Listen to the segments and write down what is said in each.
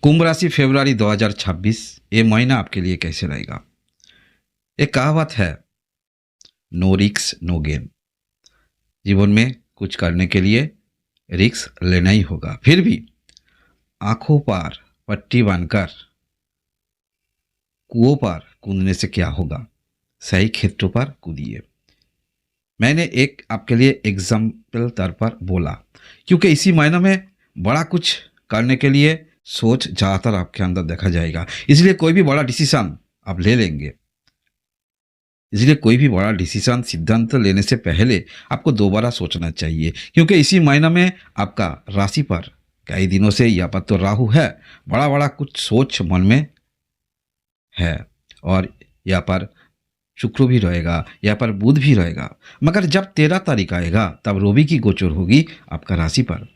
कुंभ राशि फरवरी 2026 ये महीना आपके लिए कैसे रहेगा। एक कहावत है, नो रिक्स नो गेन। जीवन में कुछ करने के लिए रिस्क लेना ही होगा। फिर भी आंखों पर पट्टी बांधकर कुओं पर कूदने से क्या होगा, सही क्षेत्रों पर कूदिए। मैंने एक आपके लिए एग्जाम्पल तौर पर बोला, क्योंकि इसी महीने में बड़ा कुछ करने के लिए सोच ज़्यादातर आपके अंदर देखा जाएगा। इसलिए कोई भी बड़ा डिसीजन आप ले लेंगे। इसलिए कोई भी बड़ा डिसीजन सिद्धांत लेने से पहले आपको दोबारा सोचना चाहिए, क्योंकि इसी महीने में आपका राशि पर कई दिनों से यहाँ पर तो राहु है, बड़ा बड़ा कुछ सोच मन में है। और यहाँ पर शुक्र भी रहेगा, यहाँ पर बुध भी रहेगा। मगर जब 13 तारीख आएगा तब रवि की गोचर होगी आपका राशि पर,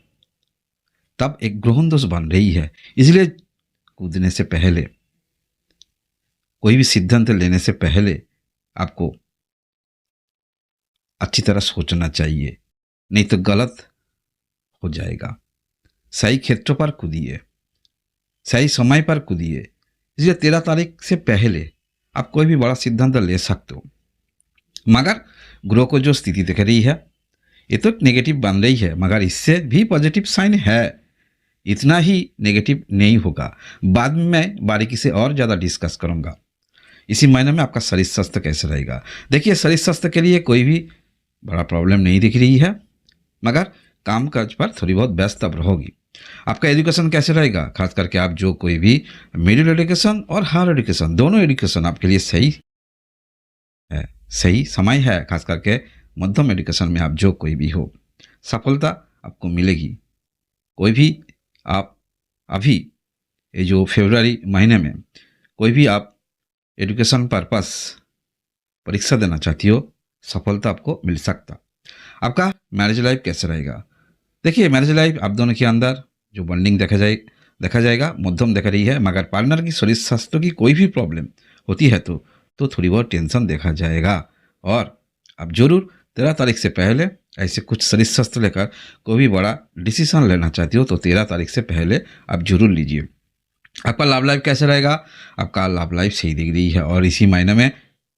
तब एक ग्रहण दोष बन रही है। इसलिए कूदने से पहले, कोई भी सिद्धांत लेने से पहले आपको अच्छी तरह सोचना चाहिए, नहीं तो गलत हो जाएगा। सही क्षेत्र पर कूदिए, सही समय पर कूदिए। इसलिए 13 तारीख से पहले आप कोई भी बड़ा सिद्धांत ले सकते हो। मगर ग्रह को जो स्थिति दिख रही है ये तो नेगेटिव बन रही है, मगर इससे भी पॉजिटिव साइन है। इतना ही नेगेटिव नहीं होगा। बाद में मैं बारीकी से और ज़्यादा डिस्कस करूँगा। इसी महीने में आपका शरीर स्वास्थ्य कैसे रहेगा। देखिए, शरीर स्वास्थ्य के लिए कोई भी बड़ा प्रॉब्लम नहीं दिख रही है, मगर काम काज पर थोड़ी बहुत व्यस्त अब रहोगी। आपका एजुकेशन कैसे रहेगा, खास करके आप जो कोई भी मिडिल एजुकेशन और हायर एजुकेशन, दोनों एजुकेशन आपके लिए सही है, सही समय है। खास करके मध्यम एजुकेशन में आप जो कोई भी हो, सफलता आपको मिलेगी। कोई भी आप अभी ये जो फरवरी महीने में कोई भी आप एजुकेशन पर्पस परीक्षा देना चाहती हो, सफलता आपको मिल सकता। आपका मैरिज लाइफ कैसे रहेगा। देखिए, मैरिज लाइफ आप दोनों के अंदर जो बॉन्डिंग देखा जाएगा मध्यम दिख रही है, मगर पार्टनर की शरीर स्वास्थ्य की कोई भी प्रॉब्लम होती है तो थोड़ी बहुत टेंशन देखा जाएगा। और आप जरूर 13 तारीख से पहले ऐसे कुछ शरीर स्वास्थ्य लेकर कोई भी बड़ा डिसीजन लेना चाहती हो तो 13 तारीख से पहले आप जरूर लीजिए। आपका लव लाइफ कैसे रहेगा। आपका लव लाइफ सही दिख रही है और इसी महीने में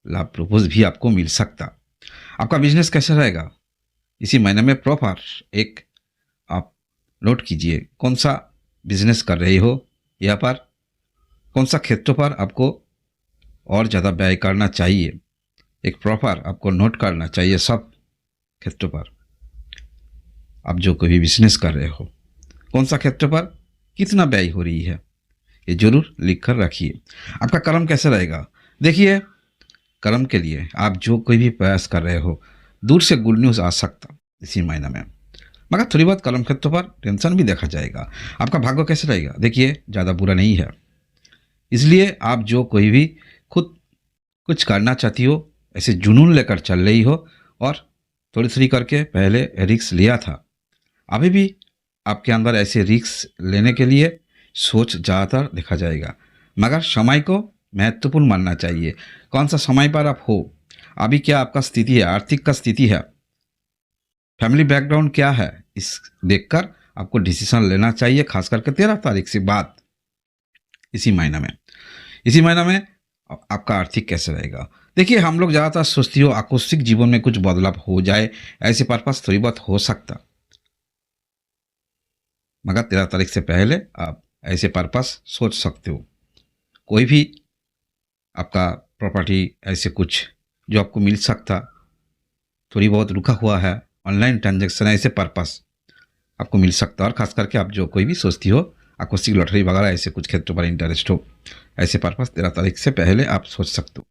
लव प्रपोज भी आपको मिल सकता। आपका बिजनेस कैसे रहेगा। इसी महीने में प्रॉपर एक आप नोट कीजिए, कौन सा बिजनेस कर रहे हो, यहाँ पर कौन सा क्षेत्र पर आपको और ज़्यादा व्यय करना चाहिए। एक प्रॉपर आपको नोट करना चाहिए सब क्षेत्र पर। आप जो कोई भी बिजनेस कर रहे हो, कौन सा क्षेत्र पर कितना व्यय हो रही है, ये जरूर लिख कर रखिए। आपका कर्म कैसे रहेगा। देखिए, कर्म के लिए आप जो कोई भी प्रयास कर रहे हो, दूर से गुड न्यूज़ आ सकता इसी महीने में, मगर थोड़ी बहुत कर्म क्षेत्र पर टेंशन भी देखा जाएगा। आपका भाग्य कैसे रहेगा। देखिए, ज़्यादा बुरा नहीं है। इसलिए आप जो कोई भी खुद कुछ करना चाहती हो, ऐसे जुनून लेकर चल रही हो और थोड़ी थोड़ी करके पहले रिस्क लिया था, अभी भी आपके अंदर ऐसे रिस्क लेने के लिए सोच ज़्यादातर देखा जाएगा। मगर समय को महत्वपूर्ण मानना चाहिए। कौन सा समय पर आप हो, अभी क्या आपका स्थिति है, आर्थिक का स्थिति है, फैमिली बैकग्राउंड क्या है, इस देखकर आपको डिसीजन लेना चाहिए। खास करके 13 तारीख से बाद इसी महीने में आपका आर्थिक कैसे रहेगा। देखिए, हम लोग ज़्यादातर सोचती हो आकस्मिक जीवन में कुछ बदलाव हो जाए, ऐसे पर्पस थोड़ी बहुत हो सकता, मगर 13 तारीख से पहले आप ऐसे पर्पस सोच सकते हो। कोई भी आपका प्रॉपर्टी ऐसे कुछ जो आपको मिल सकता, थोड़ी बहुत रुका हुआ है, ऑनलाइन ट्रांजैक्शन, ऐसे पर्पस आपको मिल सकता। और ख़ास करके आप जो कोई भी सोचती हो आकस्मिक लॉटरी वगैरह ऐसे कुछ क्षेत्रों पर इंटरेस्ट हो, ऐसे पर्पस 13 तारीख से पहले आप सोच सकते हो।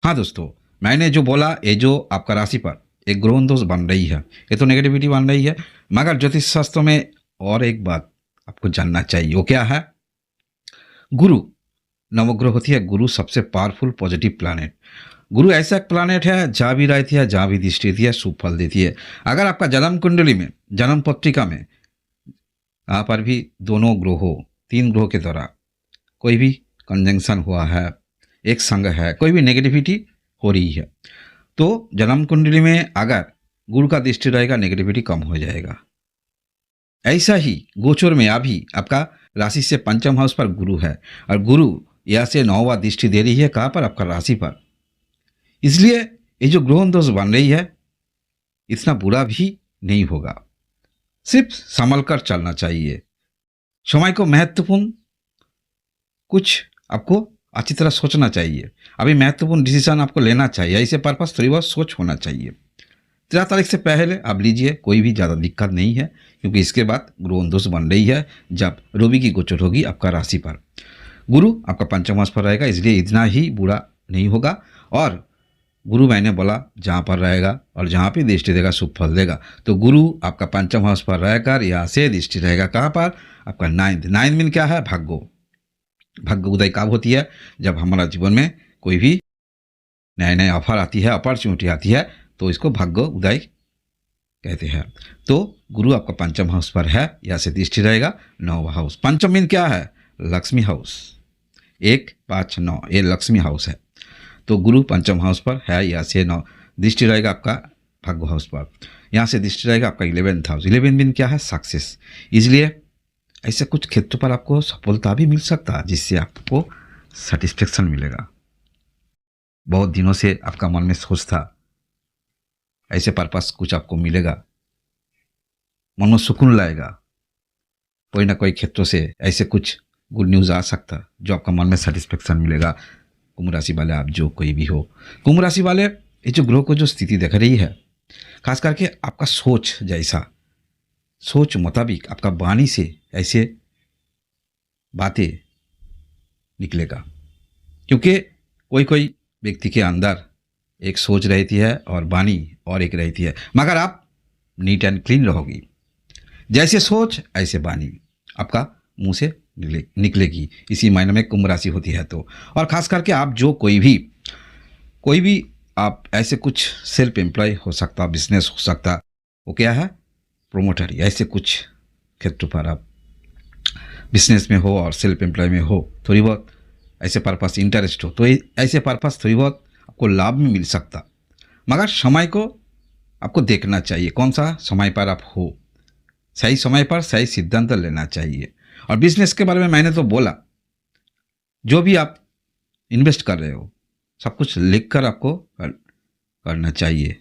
हाँ दोस्तों, मैंने जो बोला, ये जो आपका राशि पर एक ग्रहण दोष बन रही है, ये तो नेगेटिविटी बन रही है, मगर ज्योतिष शास्त्र में और एक बात आपको जानना चाहिए। वो क्या है। गुरु नवग्रह होती है, गुरु सबसे पावरफुल पॉजिटिव प्लैनेट। गुरु ऐसा एक प्लैनेट है जहाँ भी रहती है, जहाँ भी दृष्टि देती है, शुभ फल देती है। अगर आपका जन्म कुंडली में, जन्म पत्रिका में यहाँ पर भी दोनों ग्रहों, 3 ग्रहों के द्वारा कोई भी कंजंक्शन हुआ है, एक संग है, कोई भी नेगेटिविटी हो रही है, तो जन्म कुंडली में अगर गुरु का दृष्टि रहेगा, नेगेटिविटी कम हो जाएगा। ऐसा ही गोचर में अभी आपका राशि से पंचम हाउस पर गुरु है और गुरु यह से 9वां दृष्टि दे रही है कहाँ पर? आपका राशि पर। इसलिए ये जो ग्रह दोष बन रही है इतना बुरा भी नहीं होगा, सिर्फ संभल कर चलना चाहिए। समय को महत्वपूर्ण कुछ आपको अच्छी तरह सोचना चाहिए। अभी महत्वपूर्ण डिसीजन आपको लेना चाहिए, ऐसे पर्पस थोड़ी बहुत सोच होना चाहिए। 13 तारीख से पहले आप लीजिए, कोई भी ज़्यादा दिक्कत नहीं है, क्योंकि इसके बाद गुरु दोष बन रही है जब रवि की गोचर होगी आपका राशि पर। गुरु आपका पंचम हाउस पर रहेगा, इसलिए इतना ही बुरा नहीं होगा। और गुरु मैंने बोला जहाँ पर रहेगा और जहाँ पे दृष्टि देगा शुभ फल देगा। तो गुरु आपका पंचम हाउस पर रहकर यहाँ से दृष्टि रहेगा कहाँ पर? आपका 9th मीन क्या है? भाग्य उदय कब होती है? जब हमारा जीवन में कोई भी नए ऑफर आती है, अपॉर्चुनिटी आती है, तो इसको भाग्य उदय कहते हैं। तो गुरु आपका पंचम हाउस पर है, यहाँ से दृष्टि रहेगा 9वां हाउस। पंचम मीन क्या है? लक्ष्मी हाउस। 1, 5, 9 ये लक्ष्मी हाउस है। तो गुरु पंचम हाउस पर है, यहाँ से 9 दृष्टि रहेगा आपका भाग्य हाउस पर। यहाँ से दृष्टि रहेगा आपका 11th हाउस। 11 मीन क्या है? सक्सेस। इसलिए ऐसे कुछ क्षेत्र पर आपको सफलता भी मिल सकता है, जिससे आपको सेटिस्फेक्शन मिलेगा। बहुत दिनों से आपका मन में सोच था, ऐसे पर्पस कुछ आपको मिलेगा, मन में सुकून लाएगा। कोई ना कोई क्षेत्रों से ऐसे कुछ गुड न्यूज़ आ सकता जो आपका मन में सेटिस्फेक्शन मिलेगा। कुंभ राशि वाले आप जो कोई भी हो, कुंभ राशि वाले ये जो ग्रह को जो स्थिति देख रही है, खास करके आपका सोच मुताबिक आपका वाणी से ऐसे बातें निकलेगा। क्योंकि कोई व्यक्ति के अंदर एक सोच रहती है और वाणी और एक रहती है, मगर आप नीट एंड क्लीन रहोगी। जैसे सोच ऐसे वाणी आपका मुंह से निकलेगी। इसी महीने में कुंभ राशि होती है। तो और ख़ास करके आप जो कोई भी आप ऐसे कुछ सेल्फ एम्प्लॉय हो सकता, बिजनेस हो सकता, वो क्या है? प्रोमोटर। ऐसे कुछ क्षेत्र पर आप बिजनेस में हो और सेल्फ एम्प्लॉय में हो, थोड़ी बहुत ऐसे पर्पस इंटरेस्ट हो, तो ऐसे पर्पस थोड़ी बहुत आपको लाभ में मिल सकता। मगर समय को आपको देखना चाहिए, कौन सा समय पर आप हो। सही समय पर सही सिद्धांत लेना चाहिए। और बिजनेस के बारे में मैंने तो बोला, जो भी आप इन्वेस्ट कर रहे हो सब कुछ लिख कर आपको करना चाहिए,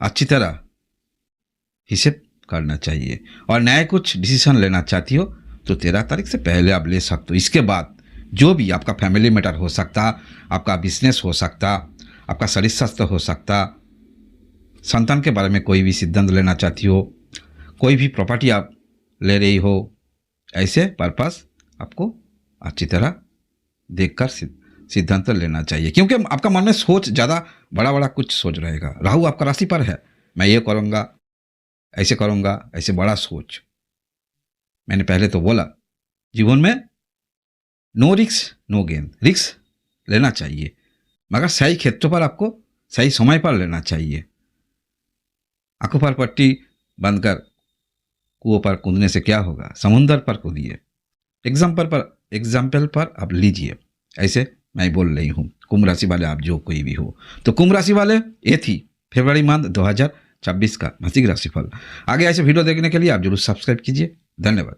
अच्छी तरह हिसाब करना चाहिए। और नया कुछ डिसीजन लेना चाहती हो तो 13 तारीख से पहले आप ले सकते हो। इसके बाद जो भी आपका फैमिली मैटर हो सकता, आपका बिजनेस हो सकता, आपका शरीर स्वास्थ्य हो सकता, संतान के बारे में कोई भी सिद्धांत लेना चाहती हो, कोई भी प्रॉपर्टी आप ले रही हो, ऐसे पर्पस आपको अच्छी तरह देखकर सिद्धांत लेना चाहिए। क्योंकि आपका मन में सोच ज़्यादा बड़ा कुछ सोच रहेगा। राहु आपका राशि पर है, मैं ये करूँगा, ऐसे करूँगा, ऐसे बड़ा सोच। मैंने पहले तो बोला जीवन में no risk no gain. Risk लेना चाहिए, मगर सही क्षेत्रों पर आपको सही समय पर लेना चाहिए। आंखों पर पट्टी बांधकर कुओं पर कूदने से क्या होगा? समुंदर पर कूदिए। एग्जाम्पल पर आप लीजिए। ऐसे मैं बोल रही हूँ। कुंभ राशि वाले आप जो कोई भी हो, तो कुंभ राशि वाले ये थी फरवरी मंथ 2026 का मासिक राशिफल। आगे ऐसे वीडियो देखने के लिए आप जरूर सब्सक्राइब कीजिए। धन्यवाद।